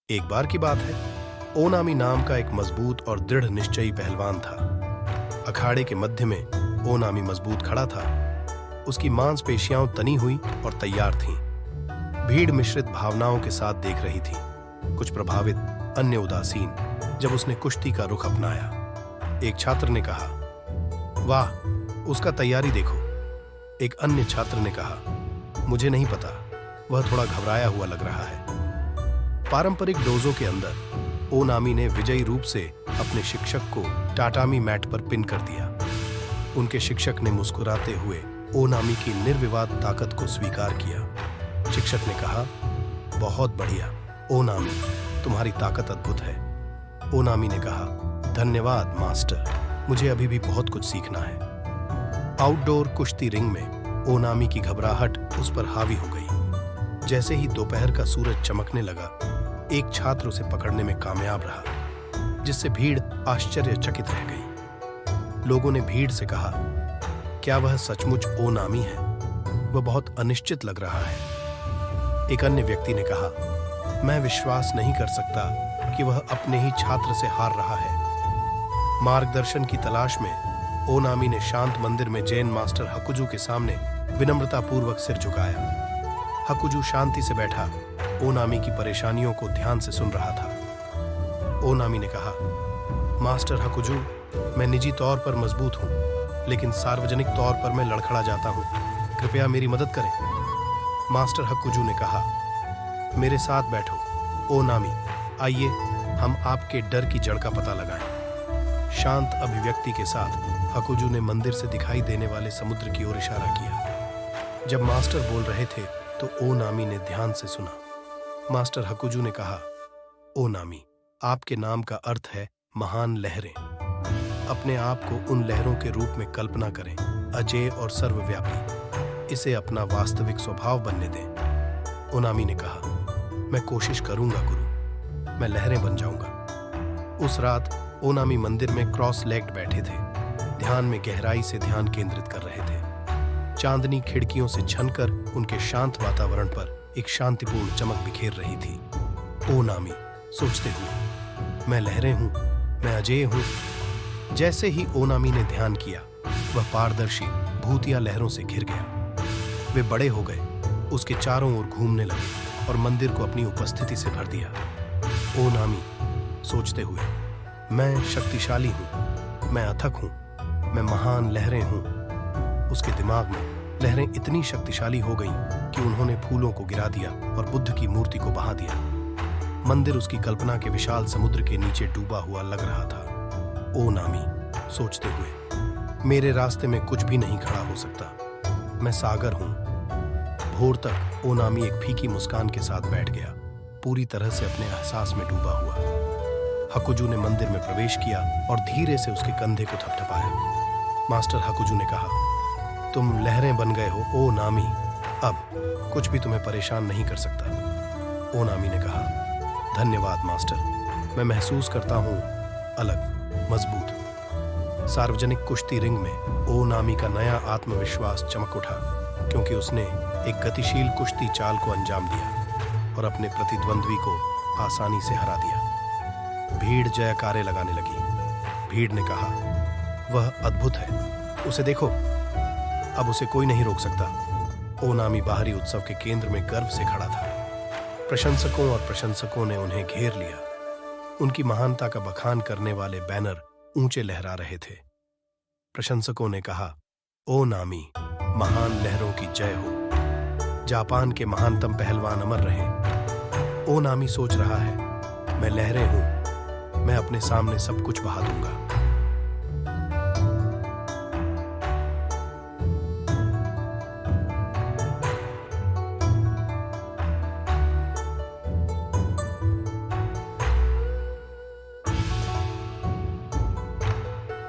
एक बार की बात है, ओनामी नाम का एक मजबूत और दृढ़ निश्चयी पहलवान था। अखाड़े के मध्य में ओनामी मजबूत खड़ा था। उसकी मांसपेशियां तनी हुई और तैयार थीं। भीड़ मिश्रित भावनाओं के साथ देख रही थी, कुछ प्रभावित, अन्य उदासीन। जब उसने कुश्ती का रुख अपनाया, एक छात्र ने कहा, वाह, उसका तैयारी देखो। एक अन्य छात्र ने कहा, मुझे नहीं पता, वह थोड़ा घबराया हुआ लग रहा है। पारंपरिक डोजो के अंदर ओनामी ने विजयी रूप से अपने शिक्षक को टाटामी मैट पर पिन कर दिया। उनके शिक्षक ने मुस्कुराते हुए ओनामी की निर्विवाद ताकत को स्वीकार किया। शिक्षक ने कहा, बहुत बढ़िया ओनामी, तुम्हारी ताकत अद्भुत है। ओनामी ने कहा, धन्यवाद मास्टर, मुझे अभी भी बहुत कुछ सीखना है। आउटडोर कुश्ती रिंग में ओनामी की घबराहट उस पर हावी हो गई। जैसे ही दोपहर का सूरज चमकने लगा, एक छात्र उसे पकड़ने में कामयाब रहा, जिससे भीड़ आश्चर्यचकित रह गई। लोगों ने भीड़ से कहा, क्या वह सचमुच ओनामी है? वह बहुत अनिश्चित लग रहा है। एक अन्य व्यक्ति ने कहा, मैं विश्वास नहीं कर सकता कि वह अपने ही छात्र से हार रहा है। मार्गदर्शन की तलाश में ओनामी ने शांत मंदिर में जैन मास्टर हकुजू के सामने विनम्रतापूर्वक सिर झुकाया। हकुजू शांति से बैठा ओनामी की परेशानियों को ध्यान से सुन रहा था। ओनामी ने कहा, मास्टर हकुजू, मैं निजी तौर पर मजबूत हूं, लेकिन सार्वजनिक तौर पर मैं लड़खड़ा जाता हूं। कृपया मेरी मदद करें। मास्टर हकुजू ने कहा, मेरे साथ बैठो। ओनामी, आइए हम आपके डर की जड़ का पता लगाएं। शांत अभिव्यक्ति के साथ हकुजू ने मंदिर से दिखाई देने वाले समुद्र की ओर इशारा किया। जब मास्टर बोल रहे थे तो ओनामी ने ध्यान से सुना। मास्टर हकुजू ने कहा, ओनामी, आपके नाम का अर्थ है महान लहरें। अपने आप को उन लहरों के रूप में कल्पना करें, अजेय और सर्वव्यापी। इसे अपना वास्तविक स्वभाव बनने दें। ओनामी ने कहा, मैं कोशिश करूंगा गुरु, मैं लहरें बन जाऊंगा। उस रात ओनामी मंदिर में क्रॉस लेग्ड बैठे थे, ध्यान में गहराई से ध्यान केंद्रित कर रहे थे। चांदनी खिड़कियों से झनकर उनके शांत वातावरण पर एक शांतिपूर्ण चमक बिखेर रही थी। ओनामी सोचते हुए, मैं लहरें हूं, मैं अजेय हूं। जैसे ही ओनामी ने ध्यान किया, वह पारदर्शी भूतिया लहरों से घिर गया। वे बड़े हो गए, उसके चारों ओर घूमने लगे और मंदिर को अपनी उपस्थिति से भर दिया। ओनामी सोचते हुए, मैं शक्तिशाली हूं, मैं अथक हूं, मैं महान लहरें हूं। उसके दिमाग में लहरें इतनी शक्तिशाली हो गईं कि उन्होंने फूलों को गिरा दिया और बुद्ध की मूर्ति को बहा दिया। मंदिर उसकी कल्पना के विशाल समुद्र के नीचे डूबा हुआ लग रहा था। ओनामी सोचते हुए, मेरे रास्ते में कुछ भी नहीं खड़ा हो सकता, मैं सागर हूं। भोर तक ओनामी एक फीकी मुस्कान के साथ बैठ गया, पूरी तरह से अपने एहसास में डूबा हुआ। हकुजू ने मंदिर में प्रवेश किया और धीरे से उसके कंधे को थपथपाया। मास्टर हकुजू ने कहा, तुम लहरें बन गए हो ओनामी, अब कुछ भी तुम्हें परेशान नहीं कर सकता। ओनामी ने कहा, धन्यवाद मास्टर, मैं महसूस करता हूं अलग, मजबूत। सार्वजनिक कुश्ती रिंग में ओनामी का नया आत्मविश्वास चमक उठा, क्योंकि उसने एक गतिशील कुश्ती चाल को अंजाम दिया और अपने प्रतिद्वंद्वी को आसानी से हरा दिया। भीड़ जयकारे लगाने लगी। भीड़ ने कहा, वह अद्भुत है, उसे देखो, अब उसे कोई नहीं रोक सकता। ओनामी बाहरी उत्सव के केंद्र में गर्व से खड़ा था। प्रशंसकों और प्रशंसकों ने उन्हें घेर लिया। उनकी महानता का बखान करने वाले बैनर ऊंचे लहरा रहे थे। प्रशंसकों ने कहा, ओनामी, महान लहरों की जय हो। जापान के महानतम पहलवान अमर रहे। ओनामी सोच रहा है, मैं लहरें हूं, मैं अपने सामने सब कुछ बहा दूंगा।